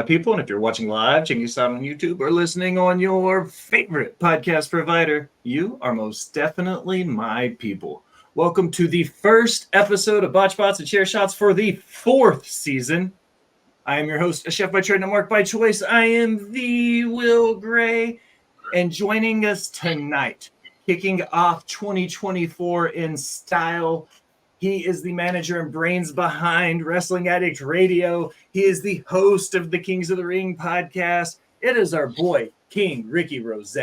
people. And if you're watching live, checking us out on YouTube, or listening on your favorite podcast provider, you are most definitely my people. Welcome to the first episode of Botch Bots and Chair Shots for the 4th season. I am your host, a chef by trade and a mark by choice. I am the Will Gray. And joining us tonight, kicking off 2024 in style, he is the manager and brains behind Wrestling Addict Radio. He is the host of the Kings of the Ring podcast. It is our boy, King Ricky Rose.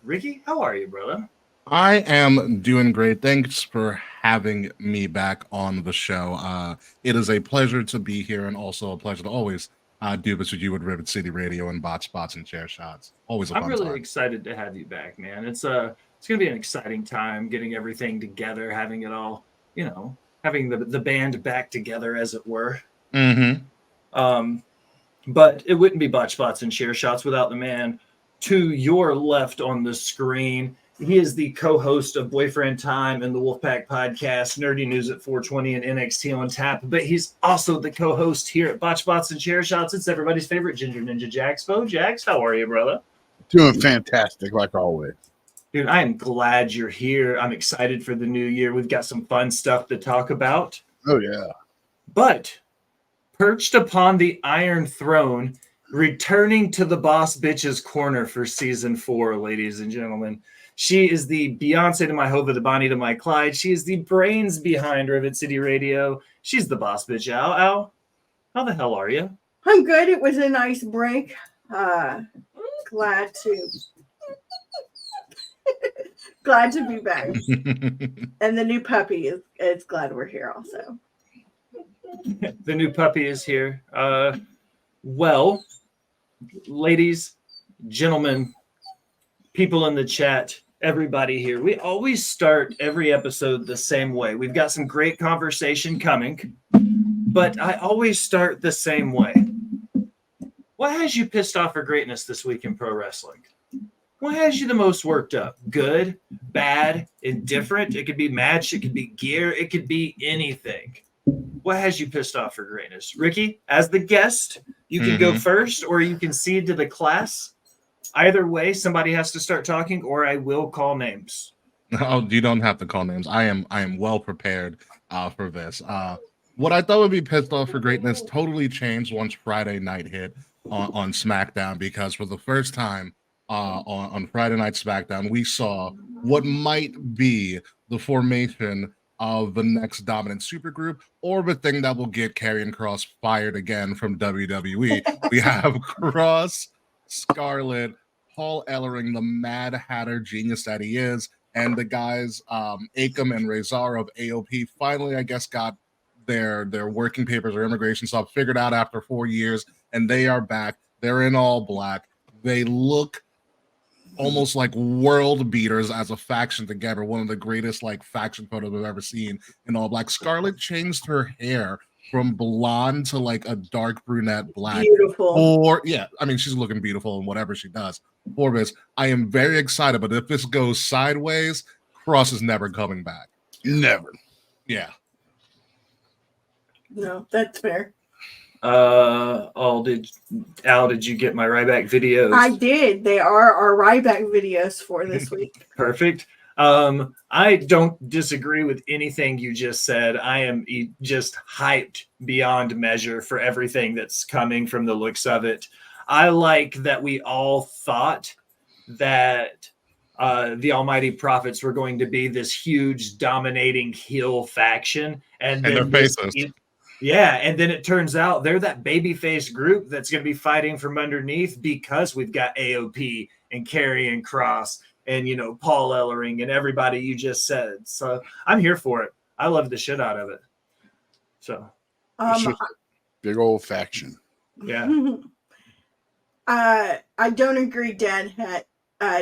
Ricky, how are you, brother? I am doing great. Thanks for having me back on the show. It is a pleasure to be here, and also a pleasure to always do this with you at Rivet City Radio and Botch Spots and Chair Shots. Always a fun I'm really time. excited to have you back, man. It's going to be an exciting time getting everything together, having it all, having the band back together, as it were. Mm-hmm. But it wouldn't be Botch Spots and Chair Shots without the man to your left on the screen. He is the co-host of Boyfriend Time and the Wolfpack podcast, Nerdy News at 420 and NXT on Tap. But he's also the co-host here at Botch Bots and Chair Shots. It's everybody's favorite Ginger Ninja, Jaxpo. Jax, how are you, brother? Doing fantastic, like always. Dude, I am glad you're here. I'm excited for the new year. We've got some fun stuff to talk about. Oh, yeah. But perched upon the Iron Throne, returning to the Boss Bitch's corner for season 4, ladies and gentlemen. She is the Beyonce to my Hova, the Bonnie to my Clyde. She is the brains behind Rivet City Radio. She's the boss bitch. Al, how the hell are you? I'm good. It was a nice break. Glad to be back. And the new puppy is glad we're here also. The new puppy is here. Well, ladies, gentlemen, people in the chat, everybody here, we always start every episode the same way. We've got some great conversation coming, but I always start the same way. What has you pissed off for greatness this week in pro wrestling? What has you the most worked up? Good, bad, indifferent? It could be match, it could be gear, it could be anything. What has you pissed off for greatness? Ricky, as the guest, you can go first, or you can cede to the class. Either way, somebody has to start talking, or I will call names. Oh, you don't have to call names. I am well prepared for this. What I thought would be pissed off for greatness totally changed once Friday night hit on SmackDown, because for the first time on Friday night SmackDown, we saw what might be the formation of the next dominant supergroup, or the thing that will get Karrion Kross fired again from WWE. We have Kross, Scarlett, Paul Ellering, the Mad Hatter genius that he is, and the guys Akam and Razor of AOP finally, I guess, got their working papers or immigration stuff figured out after 4 years, and they are back. They're in all black. They look almost like world beaters as a faction together. One of the greatest faction photos I've ever seen in all black. Scarlett changed her hair from blonde to a dark brunette black. Beautiful. She's looking beautiful in whatever she does. For this, I am very excited, but if this goes sideways, Kross is never coming back. Never. Yeah. No, that's fair. Al, did you get my Ryback videos? I did. They are our Ryback videos for this week. Perfect. I don't disagree with anything you just said. I am just hyped beyond measure for everything that's coming from the looks of it. I like that we all thought that the Almighty Prophets were going to be this huge dominating heel faction. And their faces. Yeah, and then it turns out they're that babyface group that's going to be fighting from underneath, because we've got AOP and Karrion Kross and, Paul Ellering and everybody you just said. So I'm here for it. I love the shit out of it. So. Big old faction. Yeah. I don't agree, Dad.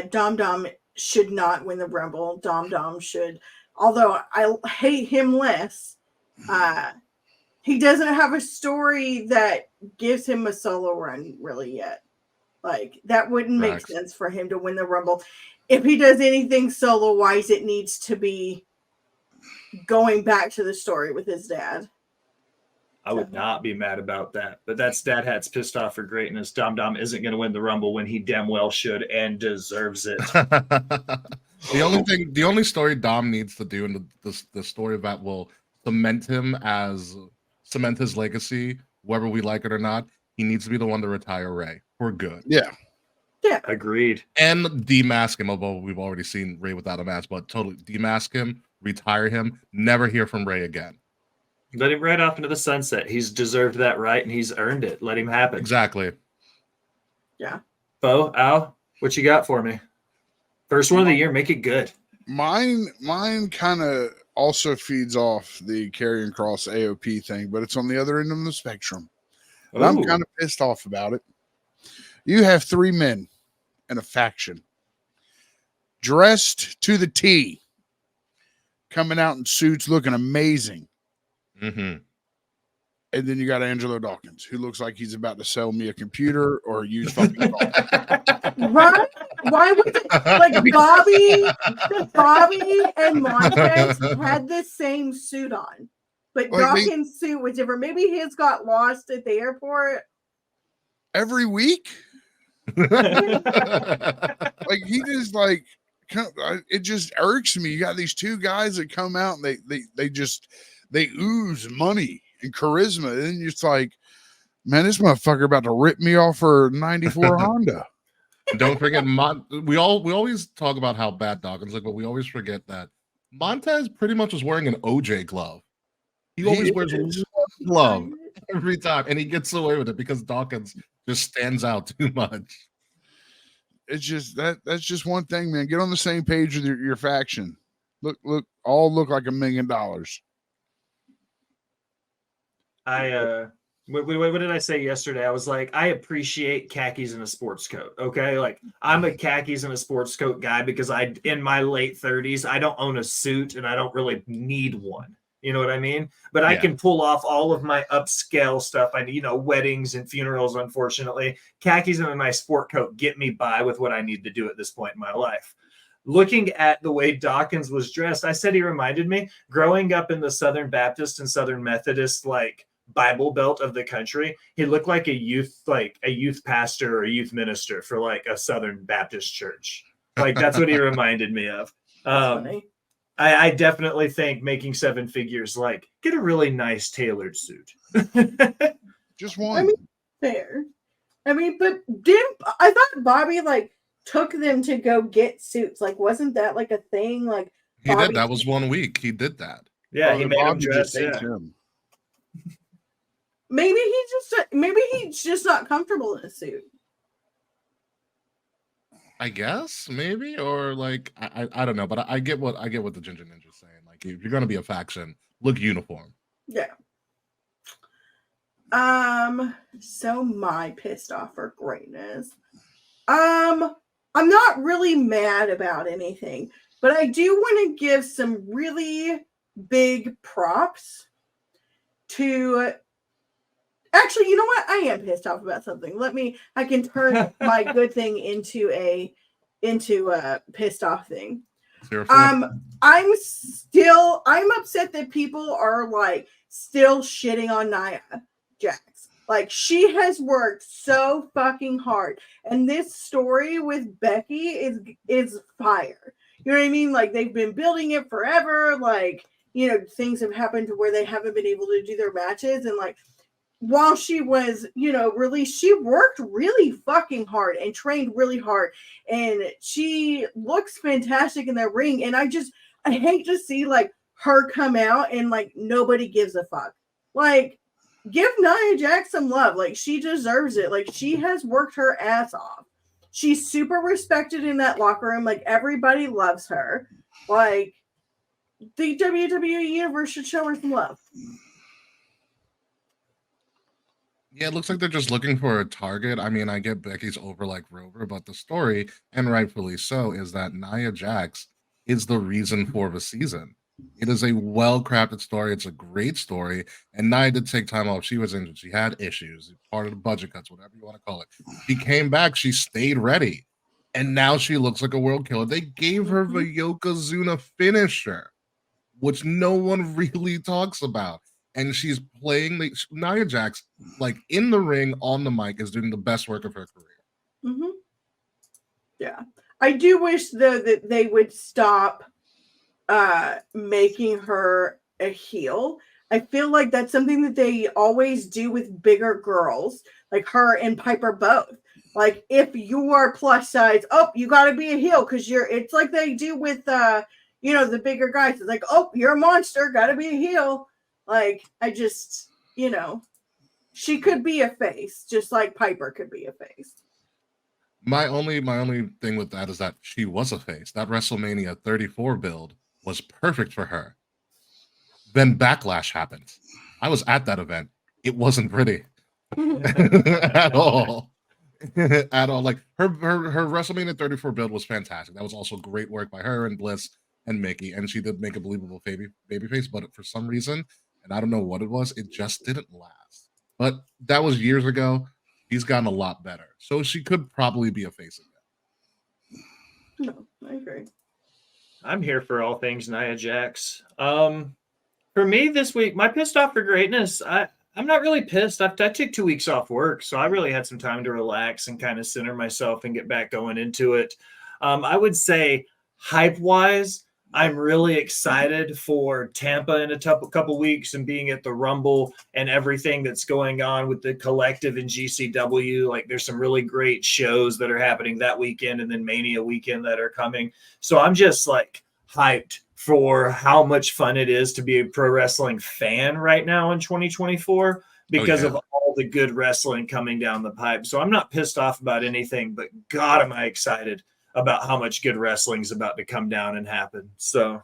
Dom Dom should not win the Rumble. Dom Dom should. Although I hate him less. He doesn't have a story that gives him a solo run really yet. That wouldn't make sense for him to win the Rumble. If he does anything solo wise, it needs to be going back to the story with his dad. I would not be mad about that. But that's Dad Hat's pissed off for greatness. Dom Dom isn't going to win the Rumble when he damn well should and deserves it. The only story Dom needs to do, and the story that will cement his legacy, whether we like it or not, he needs to be the one to retire Ray for good. Yeah. Agreed. And demask him, although we've already seen Ray without a mask, but totally demask him, retire him, never hear from Ray again. Let him ride off into the sunset. He's deserved that right and he's earned it. Let him happen. Exactly. Yeah. Bo, Al, what you got for me? First one of the year, make it good. Mine kind of also feeds off the Karrion Kross AOP thing, but it's on the other end of the spectrum. And I'm Ooh. kind of pissed off about it. You have 3 men in a faction dressed to the T, coming out in suits looking amazing. Mm-hmm. And then you got Angelo Dawkins, who looks like he's about to sell me a computer or use fucking Right? Why would it, like Bobby and Montez had the same suit on, but Like they- Dawkins' suit was different. Maybe his got lost at the airport. every week. Like he just like it just irks me. You got these 2 guys that come out and they ooze money and charisma, and then you're just like, man, this motherfucker about to rip me off for 94 Honda. Don't forget, we always talk about how bad Dawkins look, but we always forget that Montez pretty much was wearing an OJ glove. He always wears one glove every time, and he gets away with it because Dawkins just stands out too much. It's just that's just one thing, man. Get on the same page with your faction. Look, all look like $1 million. What did I say yesterday? I was like, I appreciate khakis in a sports coat. Okay. Like I'm a khakis in a sports coat guy because in my late 30s, I don't own a suit and I don't really need one. You know what I mean? But I can pull off all of my upscale stuff. Weddings and funerals, unfortunately. Khakis and a nice sport coat get me by with what I need to do at this point in my life. Looking at the way Dawkins was dressed, I said he reminded me, growing up in the Southern Baptist and Southern Methodist, like Bible Belt of the country, he looked like a youth pastor or a youth minister for like a Southern Baptist church. Like that's what he reminded me of. Funny. I definitely think making 7 figures, like get a really nice tailored suit. Just one. I mean, fair. I mean, but I thought Bobby like took them to go get suits? Like, wasn't that like a thing? Like He Bobby, did. That was 1 week. He did that. Yeah, he made him Bobby dress. just hates Yeah. him. maybe he's just not comfortable in a suit. I guess maybe, or like I don't know, but I get what the Ginger Ninja's saying. Like if you're gonna be a faction, look uniform. Yeah. So my pissed off for greatness. I'm not really mad about anything, but I do want to give some really big props to. Actually, you know what? I am pissed off about something. I can turn my good thing into a pissed off thing. I'm upset that people are like still shitting on Nia Jax. Like she has worked so fucking hard. And this story with Becky is fire. You know what I mean? Like they've been building it forever. Like, you know, things have happened to where they haven't been able to do their matches. And like while she was, you know, released, she worked really fucking hard and trained really hard. And she looks fantastic in that ring. And I hate to see like her come out and like nobody gives a fuck. Like, give Nia Jax some love. Like, she deserves it. Like, she has worked her ass off. She's super respected in that locker room. Like, everybody loves her. Like, the WWE Universe should show her some love. Yeah, it looks like they're just looking for a target. I mean, I get Becky's over like Rover, but the story, and rightfully so, is that Nia Jax is the reason for the season. It is a well-crafted story. It's a great story. And Nia did take time off. She was injured. She had issues, part of the budget cuts, whatever you want to call it. She came back. She stayed ready. And now she looks like a world killer. They gave her the Yokozuna finisher, which no one really talks about. and she's playing Nia Jax, like in the ring on the mic, is doing the best work of her career. Mm-hmm. Yeah. I do wish though that they would stop making her a heel. I feel like that's something that they always do with bigger girls, like her and Piper both. Like if you are plus size, oh, you got to be a heel because it's like they do with the bigger guys. It's like, oh, you're a monster, got to be a heel. Like I just, she could be a face, just like Piper could be a face. My only thing with that is that she was a face. That WrestleMania 34 build was perfect for her. Then Backlash happened. I was at that event. It wasn't pretty at all. At all. Like her WrestleMania 34 build was fantastic. That was also great work by her and Bliss and Mickey, and she did make a believable babyface, but for some reason, and I don't know what it was, it just didn't last. But that was years ago. He's gotten a lot better, so she could probably be a face again. No, I agree. I'm here for all things Nia Jax. For me this week, my pissed off for greatness. I'm not really pissed. I took 2 weeks off work, so I really had some time to relax and kind of center myself and get back going into it. I would say hype-wise, I'm really excited for Tampa in a couple weeks and being at the Rumble and everything that's going on with the collective in GCW. Like there's some really great shows that are happening that weekend and then Mania weekend that are coming. So I'm just like hyped for how much fun it is to be a pro wrestling fan right now in 2024 because of all the good wrestling coming down the pipe. So I'm not pissed off about anything, but God, am I excited about how much good wrestling is about to come down and happen. So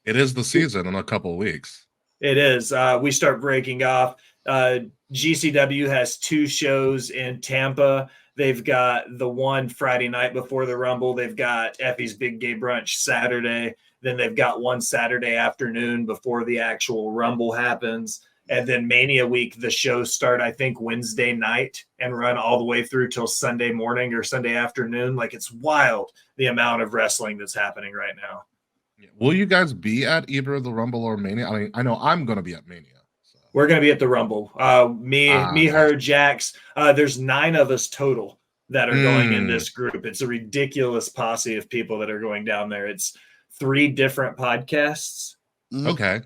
it is the season in a couple of weeks. It is. We start breaking off. GCW has 2 shows in Tampa. They've got the one Friday night before the Rumble. They've got Effie's Big Gay Brunch Saturday. Then they've got one Saturday afternoon before the actual Rumble happens. And then Mania week, the shows start, I think, Wednesday night and run all the way through till Sunday morning or Sunday afternoon. Like it's wild the amount of wrestling that's happening right now. Will you guys be at either the Rumble or Mania? I mean, I know I'm going to be at Mania. So. We're going to be at the Rumble. Me, her, Jax. There's 9 of us total that are going in this group. It's a ridiculous posse of people that are going down there. It's 3 different podcasts. Okay.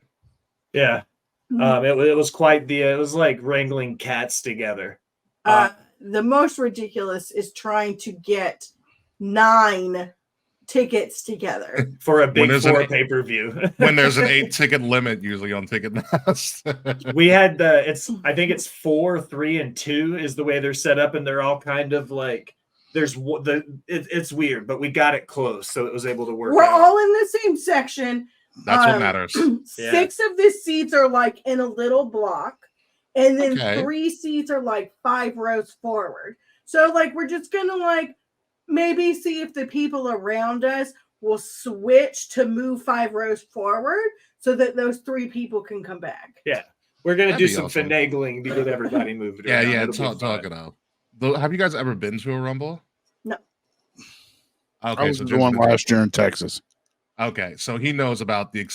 Yeah. It was quite it was like wrangling cats together. The most ridiculous is trying to get 9 tickets together for a big 4 pay-per-view. When there's an 8 ticket limit usually on Ticketmaster. We had I think it's 4, 3, and 2 is the way they're set up, and they're all kind of like it's weird, but we got it close, so it was able to work. We're all in the same section. That's what matters. 6 of the seats are like in a little block, and then 3 seats are like 5 rows forward. So like we're just gonna like maybe see if the people around us will switch to move 5 rows forward so that those 3 people can come back. Yeah, we're gonna do some finagling to get everybody moved. Yeah. Talk it out. Have you guys ever been to a Rumble? No. Okay, I was the one last year in Texas. Okay, so he knows about the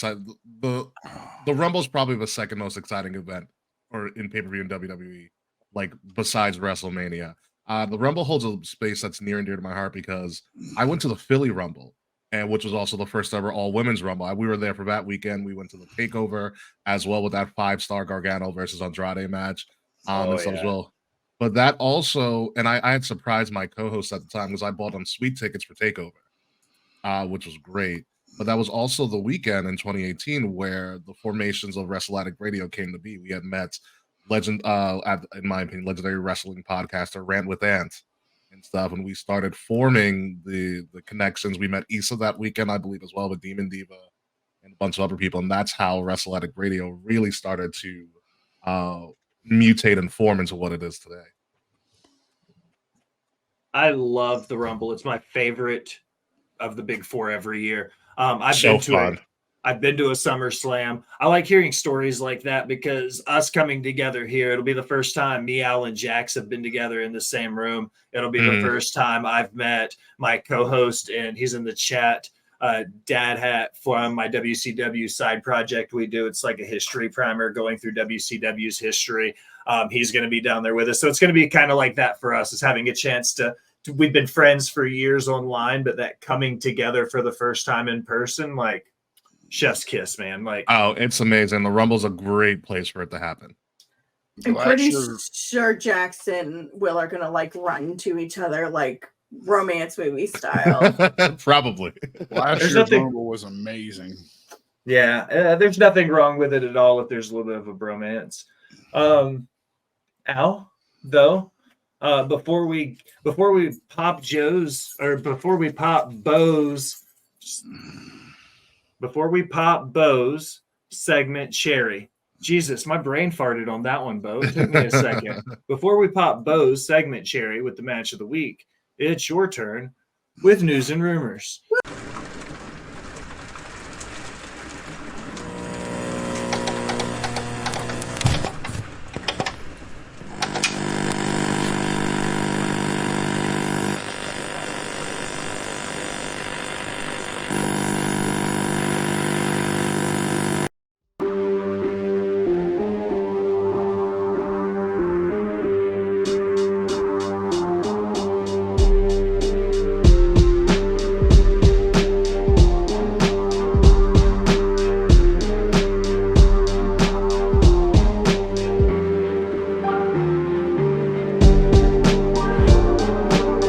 Rumble's probably the second most exciting event or in pay-per-view in WWE, like besides WrestleMania. The Rumble holds a space that's near and dear to my heart because I went to the Philly Rumble, and which was also the first ever all-women's Rumble. We were there for that weekend. We went to the Takeover as well with that 5-star Gargano versus Andrade match and stuff as well. But that also, and I had surprised my co-host at the time because I bought them sweet tickets for Takeover, which was great. But that was also the weekend in 2018 where the formations of WrestleAddict Radio came to be. We had met in my opinion, legendary wrestling podcaster Rant with Ant and stuff, and we started forming the connections. We met Issa that weekend, I believe, as well with Demon Diva and a bunch of other people, and that's how WrestleAddict Radio really started to mutate and form into what it is today. I love the Rumble. It's my favorite of the big 4 every year. I've been to a SummerSlam. I like hearing stories like that because us coming together here, it'll be the first time me, Al, and Jax have been together in the same room. It'll be the first time I've met my co-host, and he's in the chat, dad hat from my WCW side project we do. It's like a history primer going through WCW's history. He's going to be down there with us. So it's going to be kind of like that for us, is having a chance to we've been friends for years online, but that coming together for the first time in person, like chef's kiss, man. Like, Oh, it's amazing. The Rumble's a great place for it to happen. I'm Last pretty year- sure Jackson and Will are gonna like run to each other like romance movie style. Probably. Last There's year's nothing- Rumble was amazing. yeah, there's nothing wrong with it at all if there's a little bit of a bromance. Al, though, before we pop Joe's, or before we pop Bo's segment cherry. Jesus, my brain farted on that one, Bo. It took me a second. Before we pop Bo's segment cherry with the match of the week, it's your turn with news and rumors.